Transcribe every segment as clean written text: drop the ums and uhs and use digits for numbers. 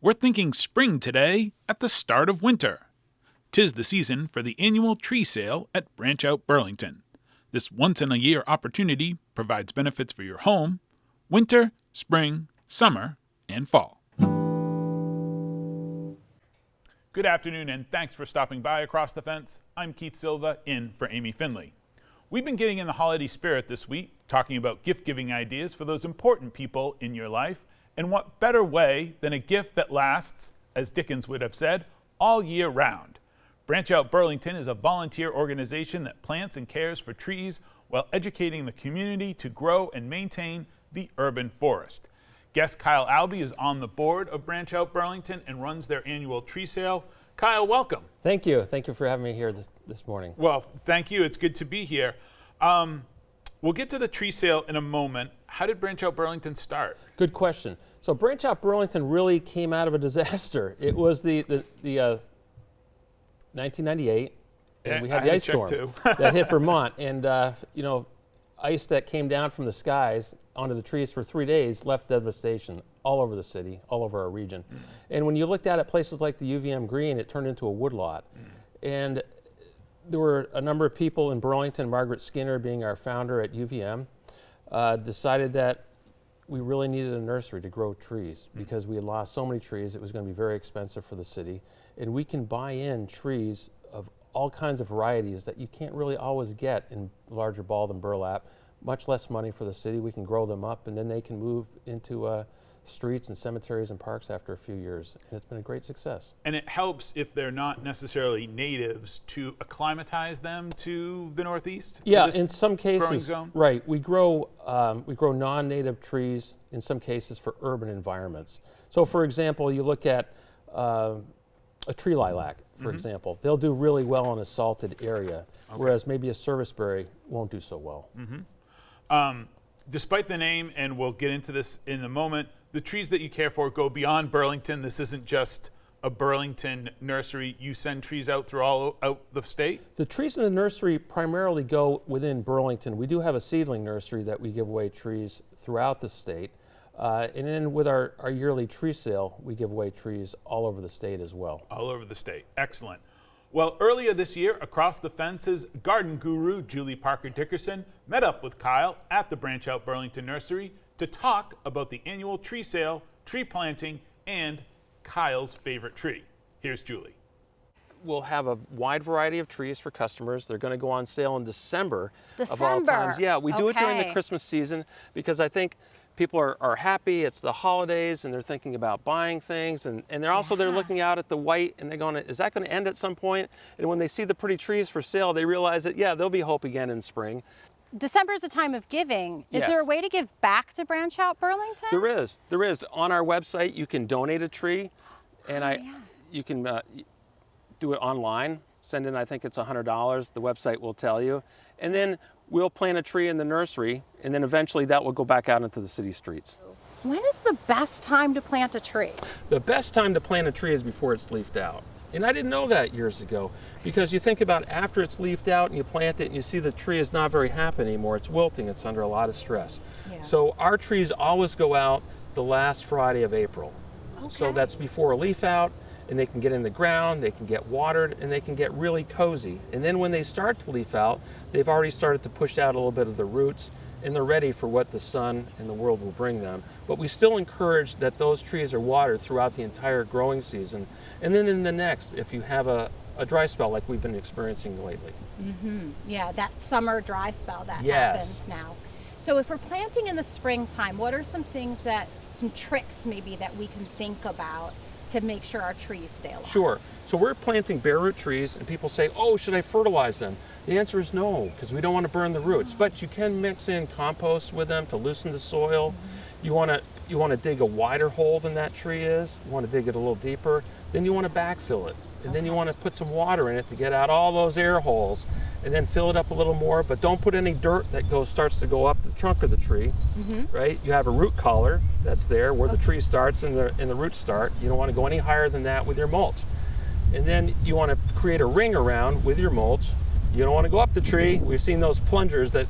We're thinking spring today at the start of winter. 'Tis the season for the annual tree sale at Branch Out Burlington. This once-in-a-year opportunity provides benefits for your home, winter, spring, summer, and fall. Good afternoon, and thanks for stopping by Across the Fence. I'm Keith Silva, in for Amy Finley. We've been getting in the holiday spirit this week, talking about gift-giving ideas for those important people in your life, and what better way than a gift that lasts, as Dickens would have said, all year round. Branch Out Burlington is a volunteer organization that plants and cares for trees while educating the community to grow and maintain the urban forest. Guest Kyle Albee is on the board of Branch Out Burlington and runs their annual tree sale. Kyle, welcome. Thank you. Thank you for having me here this morning. Well, thank you. It's good to be here. We'll get to the tree sale in a moment. How did Branch Out Burlington start? Good question. So Branch Out Burlington really came out of a disaster. It was the 1998, and we had the ice storm that hit Vermont, and ice that came down from the skies onto the trees for 3 days left devastation all over the city, all over our region. And when you looked at places like the UVM Green, it turned into a woodlot. And there were a number of people in Burlington, Margaret Skinner being our founder at UVM, decided that we really needed a nursery to grow trees because we had lost so many trees. It was going to be very expensive for the city. And we can buy in trees of all kinds of varieties that you can't really always get in larger ball than burlap. Much less money for the city. We can grow them up, and then they can move into streets and cemeteries and parks after a few years. And it's been a great success. And it helps if they're not necessarily natives to acclimatize them to the Northeast? Yeah, in some cases, growing zone? Right. We grow non-native trees in some cases for urban environments. So for example, you look at a tree lilac, for example. They'll do really well in a salted area, whereas maybe a serviceberry won't do so well. Despite the name, and we'll get into this in a moment, the trees that you care for go beyond Burlington. This isn't just a Burlington nursery. You send trees out through out the state? The trees in the nursery primarily go within Burlington. We do have a seedling nursery that we give away trees throughout the state. And then with our yearly tree sale, we give away trees all over the state as well. All over the state. Excellent. Well, earlier this year, Across the Fence's garden guru, Julie Parker Dickerson, met up with Kyle at the Branch Out Burlington Nursery to talk about the annual tree sale, tree planting, and Kyle's favorite tree. Here's Julie. We'll have a wide variety of trees for customers. They're going to go on sale in December. Of all times. Yeah, we do it during the Christmas season because I think people are happy. It's the holidays, and they're thinking about buying things, and they're also they're looking out at the white, and they're going, is that going to end at some point? And when they see the pretty trees for sale, they realize that there'll be hope again in spring. December is a time of giving. Is there a way to give back to Branch Out Burlington? There is. There is. On our website, you can donate a tree, and you can do it online. Send in, I think it's $100. The website will tell you, and then we'll plant a tree in the nursery, and then eventually that will go back out into the city streets. When is the best time to plant a tree? The best time to plant a tree is before it's leafed out. And I didn't know that years ago, because you think about after it's leafed out and you plant it and you see the tree is not very happy anymore. It's wilting, it's under a lot of stress. Yeah. So our trees always go out the last Friday of April. So that's before a leaf out, and they can get in the ground, they can get watered, and they can get really cozy. And then when they start to leaf out, they've already started to push out a little bit of the roots, and they're ready for what the sun and the world will bring them. But we still encourage that those trees are watered throughout the entire growing season. And then in the next, if you have a dry spell like we've been experiencing lately. Yeah, that summer dry spell that happens now. So if we're planting in the springtime, what are some tricks maybe that we can think about to make sure our trees stay alive? Sure. So we're planting bare root trees, and people say, oh, should I fertilize them? The answer is no, because we don't want to burn the roots. But you can mix in compost with them to loosen the soil. You want to dig a wider hole than that tree is. You want to dig it a little deeper. Then you want to backfill it. And then you want to put some water in it to get out all those air holes, and then fill it up a little more, but don't put any dirt that starts to go up the trunk of the tree, right? You have a root collar that's there where the tree starts and the roots start. You don't want to go any higher than that with your mulch. And then you want to create a ring around with your mulch. You don't want to go up the tree. We've seen those plungers that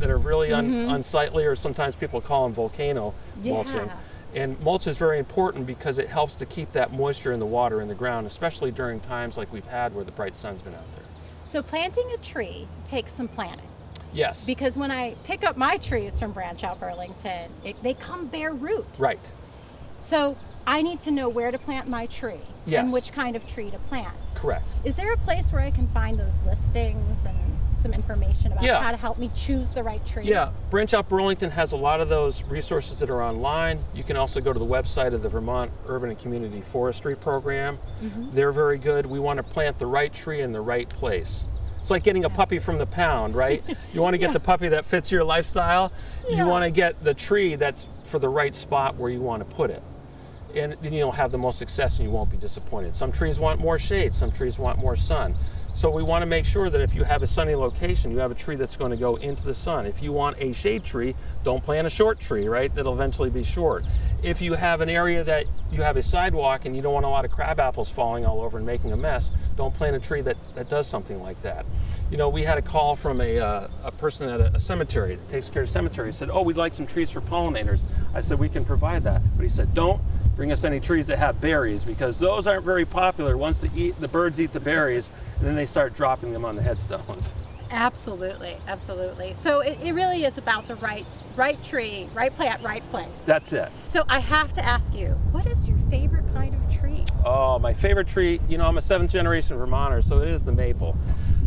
are really unsightly, or sometimes people call them volcano mulching. And mulch is very important because it helps to keep that moisture in the water in the ground, especially during times like we've had where the bright sun's been out there. So planting a tree takes some planning. Yes. Because when I pick up my trees from Branch Out Burlington, they come bare root. Right. So I need to know where to plant my tree Yes. and which kind of tree to plant. Correct. Is there a place where I can find those listings and some information about how to help me choose the right tree? Yeah, Branch Out Burlington has a lot of those resources that are online. You can also go to the website of the Vermont Urban and Community Forestry Program. They're very good. We want to plant the right tree in the right place. It's like getting a puppy from the pound, right? You want to get the puppy that fits your lifestyle. You want to get the tree that's for the right spot where you want to put it. And then you'll have the most success and you won't be disappointed. Some trees want more shade, some trees want more sun. So we want to make sure that if you have a sunny location, you have a tree that's going to go into the sun. If you want a shade tree, don't plant a short tree, right? That'll eventually be short. If you have an area that you have a sidewalk and you don't want a lot of crab apples falling all over and making a mess, don't plant a tree that does something like that. You know, we had a call from a person at a cemetery that takes care of cemeteries. He said, oh, we'd like some trees for pollinators. I said, we can provide that. But he said, don't bring us any trees that have berries because those aren't very popular. Once the birds eat the berries, and then they start dropping them on the headstones. Absolutely, absolutely. So it really is about the right tree, right plant, right place. That's it. So I have to ask you, what is your favorite kind of tree? Oh, my favorite tree, you know, I'm a 7th generation Vermonter, so it is the maple.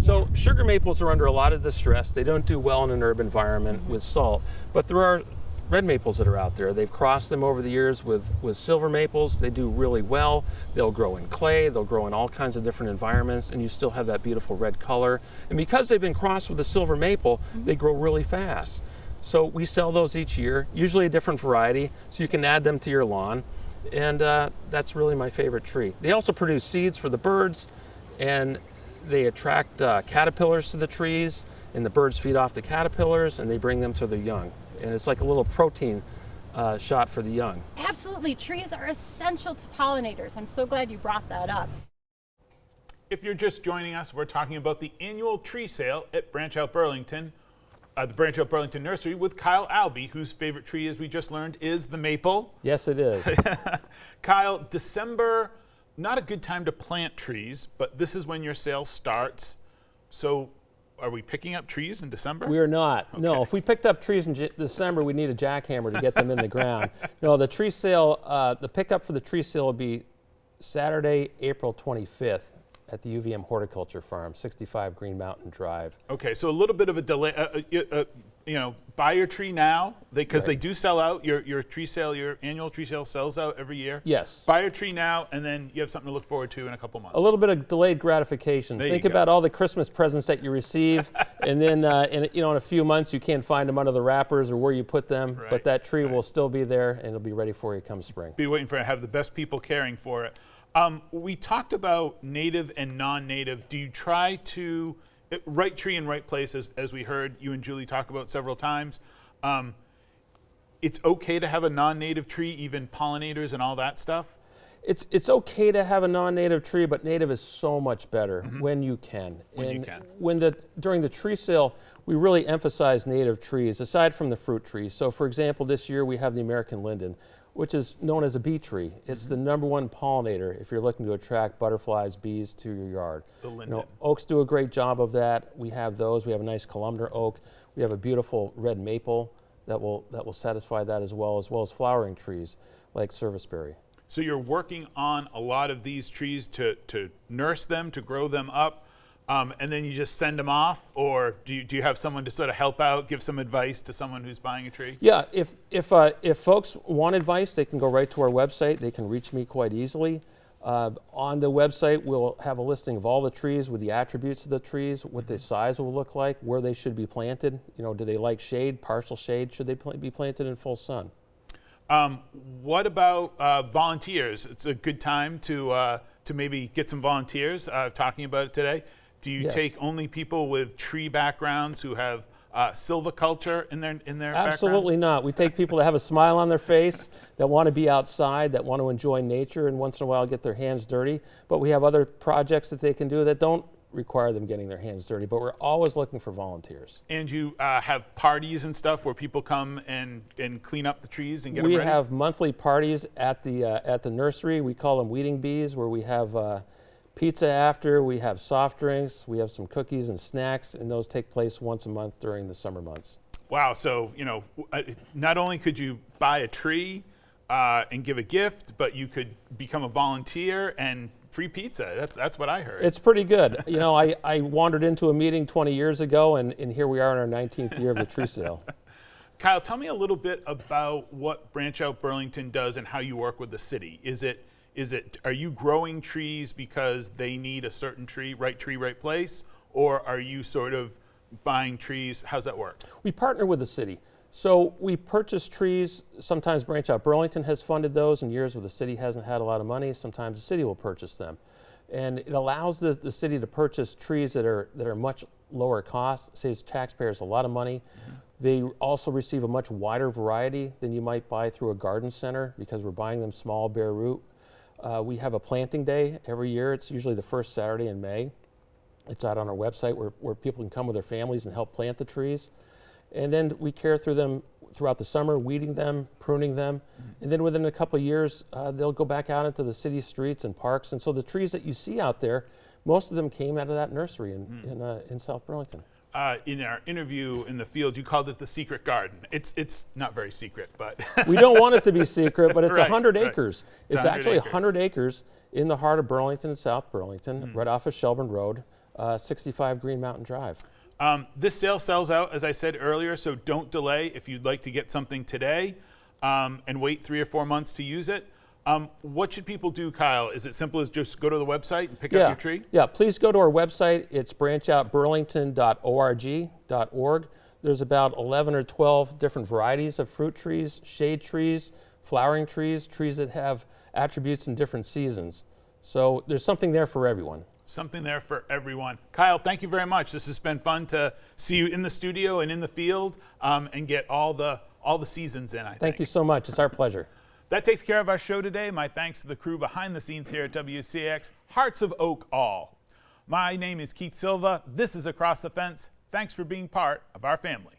So sugar maples are under a lot of distress. They don't do well in an herb environment with salt, but there are red maples that are out there. They've crossed them over the years with silver maples. They do really well. They'll grow in clay, they'll grow in all kinds of different environments, and you still have that beautiful red color. And because they've been crossed with a silver maple, they grow really fast. So we sell those each year, usually a different variety, so you can add them to your lawn. And that's really my favorite tree. They also produce seeds for the birds, and they attract caterpillars to the trees, and the birds feed off the caterpillars, and they bring them to their young. And it's like a little protein shot for the young. Absolutely. Trees are essential to pollinators. I'm so glad you brought that up. If you're just joining us, we're talking about the annual tree sale at Branch Out Burlington, the Branch Out Burlington Nursery with Kyle Albee, whose favorite tree, as we just learned, is the maple. Yes, it is. Kyle, December, not a good time to plant trees, but this is when your sale starts. So are we picking up trees in December? We are not. Okay. No, if we picked up trees in December, we'd need a jackhammer to get them in the ground. No, the tree sale, the pickup for the tree sale will be Saturday, April 25th at the UVM Horticulture Farm, 65 Green Mountain Drive. Okay, so a little bit of a delay. You know, buy your tree now because they do sell out. Your tree sale, your annual tree sale sells out every year. Yes. Buy your tree now, and then you have something to look forward to in a couple months. A little bit of delayed gratification. Think about all the Christmas presents that you receive, and then in a few months you can't find them under the wrappers or where you put them. Right, but that tree will still be there, and it'll be ready for you come spring. Be waiting for it. Have the best people caring for it. We talked about native and non-native. Do you try to right tree in right place, as we heard you and Julie talk about several times? It's okay to have a non-native tree, even pollinators and all that stuff? It's okay to have a non-native tree, but native is so much better when you can. During the tree sale, we really emphasize native trees, aside from the fruit trees. So for example, this year we have the American linden, which is known as a bee tree. It's the #1 pollinator if you're looking to attract butterflies, bees to your yard. The linden. Oaks do a great job of that. We have those. We have a nice columnar oak. We have a beautiful red maple that will satisfy that as well as flowering trees like serviceberry. So you're working on a lot of these trees to nurse them, to grow them up, and then you just send them off, or do you have someone to sort of help out, give some advice to someone who's buying a tree? Yeah, if folks want advice, they can go right to our website. They can reach me quite easily. On the website, we'll have a listing of all the trees with the attributes of the trees, what the size will look like, where they should be planted. You know, do they like shade, partial shade? Should they be planted in full sun? What about volunteers? It's a good time to maybe get some volunteers talking about it today. Do you take only people with tree backgrounds who have silviculture in their Absolutely background? not. We take people that have a smile on their face, that want to be outside, that want to enjoy nature, and once in a while get their hands dirty. But we have other projects that they can do that don't require them getting their hands dirty, but we're always looking for volunteers. And you have parties and stuff where people come and clean up the trees and get them We ready? have monthly parties at the nursery. We call them Weeding Bees, where we have pizza after, we have soft drinks, we have some cookies and snacks, and those take place once a month during the summer months. Wow, so, you know, not only could you buy a tree and give a gift, but you could become a volunteer and free pizza. That's what I heard. It's pretty good. You know, I wandered into a meeting 20 years ago, and here we are in our 19th year of the tree sale. Kyle, tell me a little bit about what Branch Out Burlington does and how you work with the city. Are you growing trees because they need a certain tree, right place, or are you sort of buying trees? How's that work? We partner with the city. So we purchase trees. Sometimes Branch Out Burlington has funded those in years where the city hasn't had a lot of money. Sometimes the city will purchase them. And it allows the city to purchase trees that are much lower cost, saves taxpayers a lot of money. Mm-hmm. They also receive a much wider variety than you might buy through a garden center because we're buying them small, bare root. We have a planting day every year. It's usually the first Saturday in May. It's out on our website where people can come with their families and help plant the trees. And then we care through them throughout the summer, weeding them, pruning them. Mm-hmm. And then within a couple of years, they'll go back out into the city streets and parks. And so the trees that you see out there, most of them came out of that nursery in South Burlington. In our interview in the field, you called it the secret garden. It's not very secret, but we don't want it to be secret, but it's right, 100 acres. It's It's actually 100 acres in the heart of Burlington and South Burlington, right off of Shelburne Road, 65 Green Mountain Drive. This sale sells out, as I said earlier, so don't delay if you'd like to get something today and wait 3 or 4 months to use it. What should people do, Kyle? Is it simple as just go to the website and pick up your tree? Yeah, please go to our website. It's branchoutburlington.org. There's about 11 or 12 different varieties of fruit trees, shade trees, flowering trees, trees that have attributes in different seasons. So there's something there for everyone. Something there for everyone. Kyle, thank you very much. This has been fun to see you in the studio and in the field and get all the seasons in, I think. Thank you so much. It's our pleasure. That takes care of our show today. My thanks to the crew behind the scenes here at WCX, Hearts of Oak all. My name is Keith Silva. This is Across the Fence. Thanks for being part of our family.